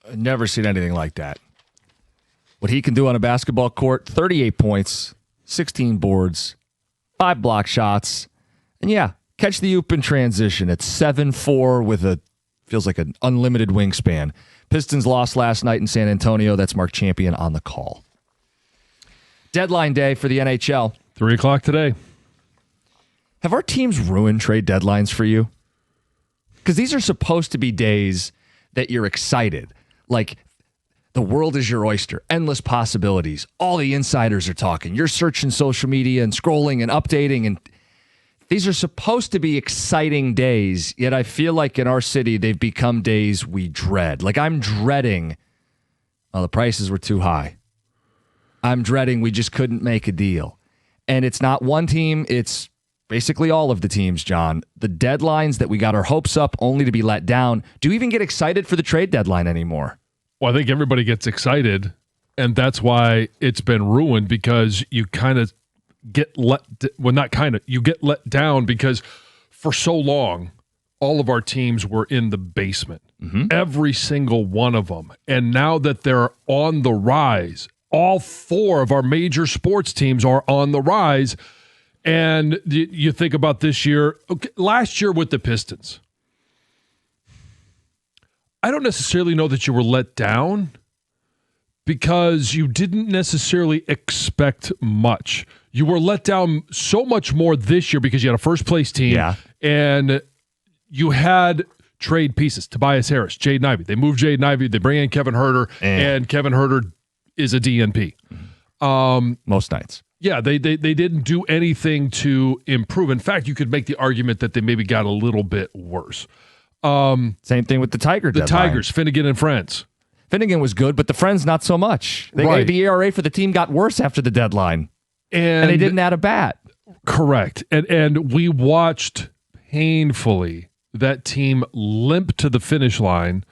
I've never seen anything like that. What he can do on a basketball court, 38 points, 16 boards, 5 block shots, and yeah, catch the oop in transition at 7'4" with feels like an unlimited wingspan. Pistons lost last night in San Antonio. That's Mark Champion on the call. Deadline day for the NHL. 3 o'clock today. Have our teams ruined trade deadlines for you? Because these are supposed to be days that you're excited. Like, the world is your oyster. Endless possibilities. All the insiders are talking. You're searching social media and scrolling and updating. And these are supposed to be exciting days. Yet I feel like in our city, they've become days we dread. Like, I'm dreading, the prices were too high. I'm dreading we just couldn't make a deal. And it's not one team. It's basically all of the teams, John. The deadlines that we got our hopes up only to be let down. Do you even get excited for the trade deadline anymore? Well, I think everybody gets excited, and that's why it's been ruined, because you kind of get you get let down, because for so long, all of our teams were in the basement. Mm-hmm. Every single one of them. And now that they're on the rise, all 4 of our major sports teams are on the rise. And you think about this year, last year with the Pistons, I don't necessarily know that you were let down, because you didn't necessarily expect much. You were let down so much more this year because you had a first-place team, and you had trade pieces. Tobias Harris, Jaden Ivey. They moved Jaden Ivey. They bring in Kevin Huerter, and Kevin Huerter is a DNP. Most nights. Yeah, they didn't do anything to improve. In fact, you could make the argument that they maybe got a little bit worse. Same thing with the Tiger deadline. Tigers, Finnegan and Friends. Finnegan was good, but the Friends not so much. The ERA for the team got worse after the deadline, and they didn't add a bat. Correct. And we watched painfully that team limp to the finish line,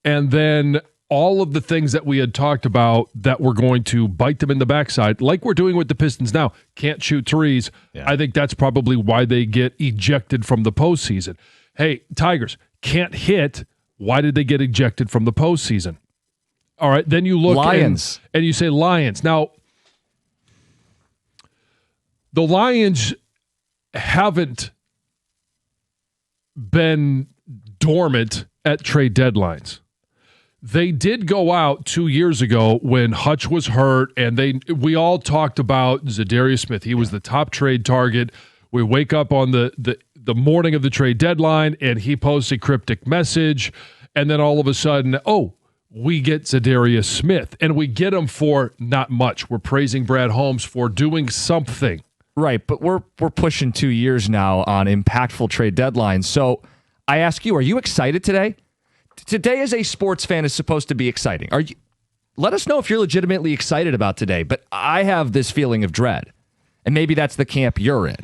and then all of the things that we had talked about that were going to bite them in the backside, like we're doing with the Pistons now, can't shoot threes. Yeah. I think that's probably why they get ejected from the postseason. Hey, Tigers can't hit. Why did they get ejected from the postseason? All right, then you look Lions, and you say Lions. Now, the Lions haven't been dormant at trade deadlines. They did go out 2 years ago when Hutch was hurt, and we all talked about Zadarius Smith. He was the top trade target. We wake up on the morning of the trade deadline, and he posts a cryptic message, and then all of a sudden, we get Zadarius Smith, and we get him for not much. We're praising Brad Holmes for doing something. Right, but we're pushing 2 years now on impactful trade deadlines. So I ask you, are you excited today? Today as a sports fan is supposed to be exciting. Let us know if you're legitimately excited about today, but I have this feeling of dread, and maybe that's the camp you're in.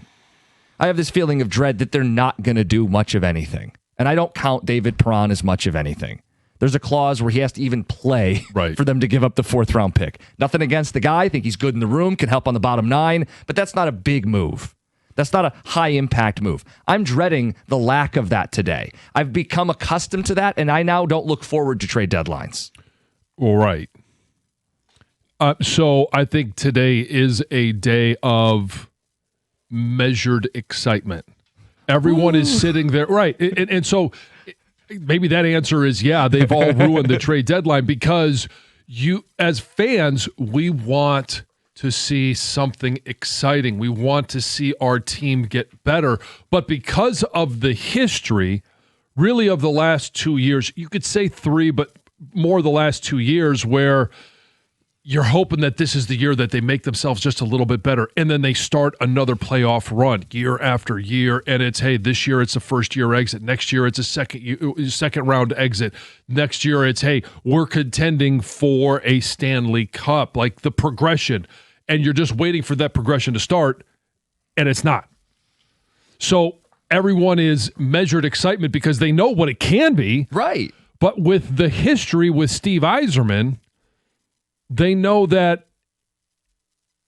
I have this feeling of dread that they're not going to do much of anything, and I don't count David Perron as much of anything. There's a clause where he has to even play for them to give up the 4th-round pick. Nothing against the guy. I think he's good in the room, can help on the bottom 9, but that's not a big move. That's not a high-impact move. I'm dreading the lack of that today. I've become accustomed to that, and I now don't look forward to trade deadlines. All right. So I think today is a day of measured excitement. Everyone is sitting there. Right. And so maybe that answer is, they've all ruined the trade deadline, because you, as fans, we want to see something exciting. We want to see our team get better. But because of the history, really, of the last 2 years, you could say 3, but more the last 2 years, where you're hoping that this is the year that they make themselves just a little bit better, and then they start another playoff run year after year, and it's, hey, this year it's a first-year exit. Next year it's a second-round exit. Next year it's, hey, we're contending for a Stanley Cup, like the progression, and you're just waiting for that progression to start, and it's not. So everyone is measured excitement because they know what it can be. Right. But with the history with Steve Yzerman, they know that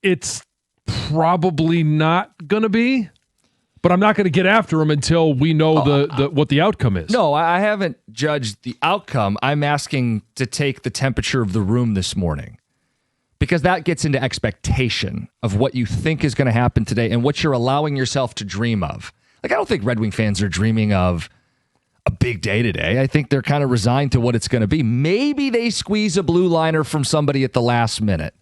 it's probably not going to be. But I'm not going to get after them until we know what the outcome is. No, I haven't judged the outcome. I'm asking to take the temperature of the room this morning, because that gets into expectation of what you think is going to happen today and what you're allowing yourself to dream of. Like, I don't think Red Wing fans are dreaming of a big day today. I think they're kind of resigned to what it's going to be. Maybe they squeeze a blue liner from somebody at the last minute.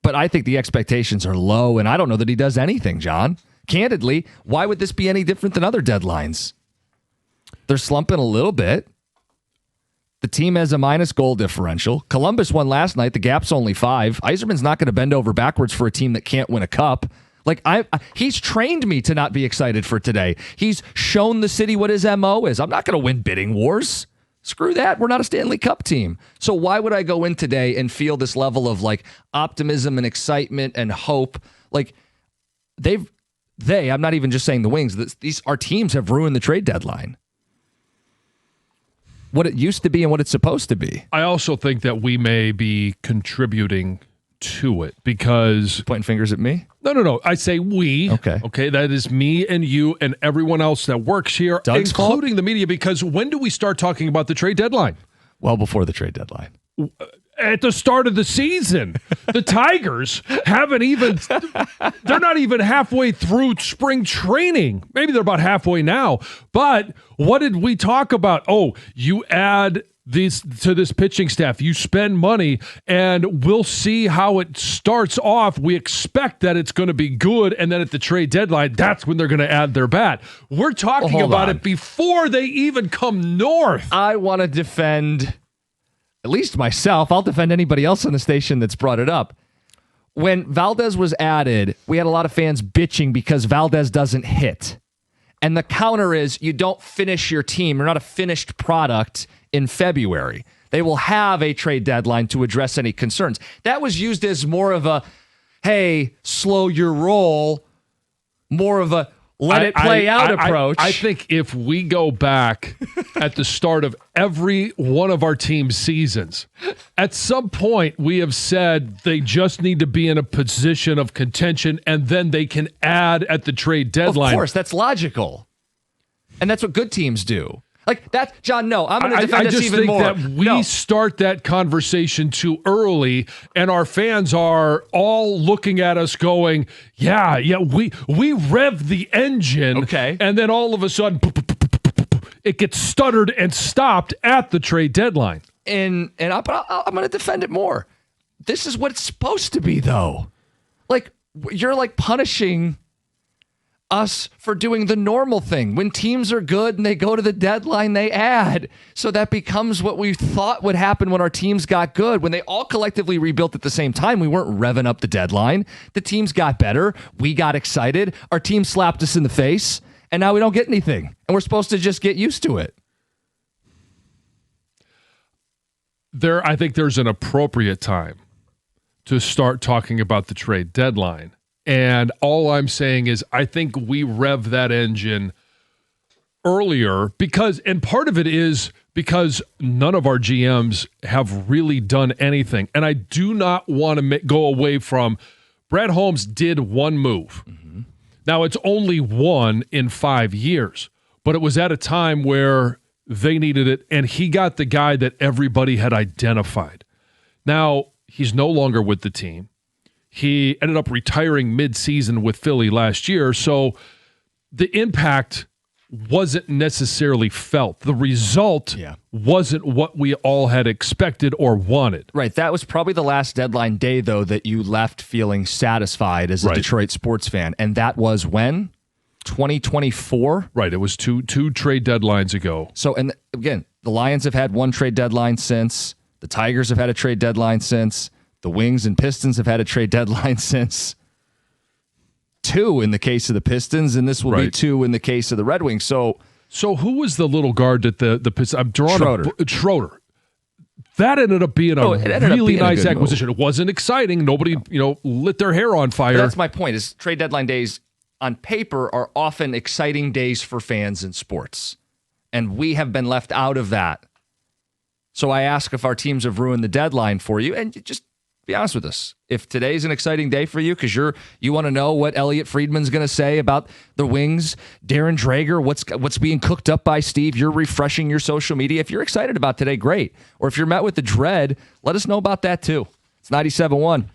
But I think the expectations are low, and I don't know that he does anything, John. Candidly, why would this be any different than other deadlines? They're slumping a little bit. The team has a minus goal differential. Columbus won last night. The gap's only 5. Yzerman's not going to bend over backwards for a team that can't win a cup. Like, he's trained me to not be excited for today. He's shown the city what his MO is. I'm not going to win bidding wars. Screw that. We're not a Stanley Cup team. So why would I go in today and feel this level of like optimism and excitement and hope? Like, I'm not even just saying the Wings, our teams have ruined the trade deadline. What it used to be and what it's supposed to be. I also think that we may be contributing to it because... Pointing fingers at me? No. I say we. Okay. That is me and you and everyone else that works here, Doug's including fault? the media, because when do we start talking about the trade deadline? Well, before the trade deadline. At the start of the season. The Tigers haven't even... They're not even halfway through spring training. Maybe they're about halfway now. But what did we talk about? Oh, you add... to this pitching staff, you spend money, and we'll see how it starts off. We expect that it's going to be good, and then at the trade deadline, that's when they're going to add their bat. We're talking about it before they even come north. I want to defend at least myself. I'll defend anybody else on the station that's brought it up. When Valdez was added, we had a lot of fans bitching because Valdez doesn't hit. And the counter is you don't finish your team. You're not a finished product in February. They will have a trade deadline to address any concerns. That was used as more of a, hey, slow your roll, more of a let it play out approach. I think if we go back at the start of every one of our team's seasons, at some point we have said they just need to be in a position of contention and then they can add at the trade deadline. Of course, that's logical. And that's what good teams do. Like that, John, no, I'm going to defend this even more. I just think that we start that conversation too early, and our fans are all looking at us going, yeah, we rev the engine, okay, and then all of a sudden, it gets stuttered and stopped at the trade deadline. And I'm going to defend it more. This is what it's supposed to be, though. Like, you're like punishing us for doing the normal thing. When teams are good and they go to the deadline, they add. So that becomes what we thought would happen when our teams got good. When they all collectively rebuilt at the same time, we weren't revving up the deadline. The teams got better. We got excited. Our team slapped us in the face. And now we don't get anything. And we're supposed to just get used to it. I think there's an appropriate time to start talking about the trade deadline. And all I'm saying is I think we rev that engine earlier and part of it is because none of our GMs have really done anything. And I do not want to go away from Brad Holmes did one move. Mm-hmm. Now, it's only one in 5 years, but it was at a time where they needed it, and he got the guy that everybody had identified. Now, he's no longer with the team. He ended up retiring mid-season with Philly last year, so the impact wasn't necessarily felt. The result wasn't what we all had expected or wanted. Right. That was probably the last deadline day, though, that you left feeling satisfied as a Detroit sports fan. And that was when? 2024? Right. It was two trade deadlines ago. So, and again, the Lions have had one trade deadline since. The Tigers have had a trade deadline since. The Wings and Pistons have had a trade deadline since. 2 in the case of the Pistons, and this will be 2 in the case of the Red Wings. So who was the little guard that the Pistons? I'm drawing Schroeder. That ended up being a really nice acquisition. Move. It wasn't exciting. Nobody, lit their hair on fire. But that's my point. Is trade deadline days on paper are often exciting days for fans in sports, and we have been left out of that. So I ask if our teams have ruined the deadline for you, and Be honest with us. If today's an exciting day for you because you want to know what Elliot Friedman's going to say about the Wings, Darren Drager, what's being cooked up by Steve, you're refreshing your social media. If you're excited about today, great. Or if you're met with the dread, let us know about that too. It's 97.1.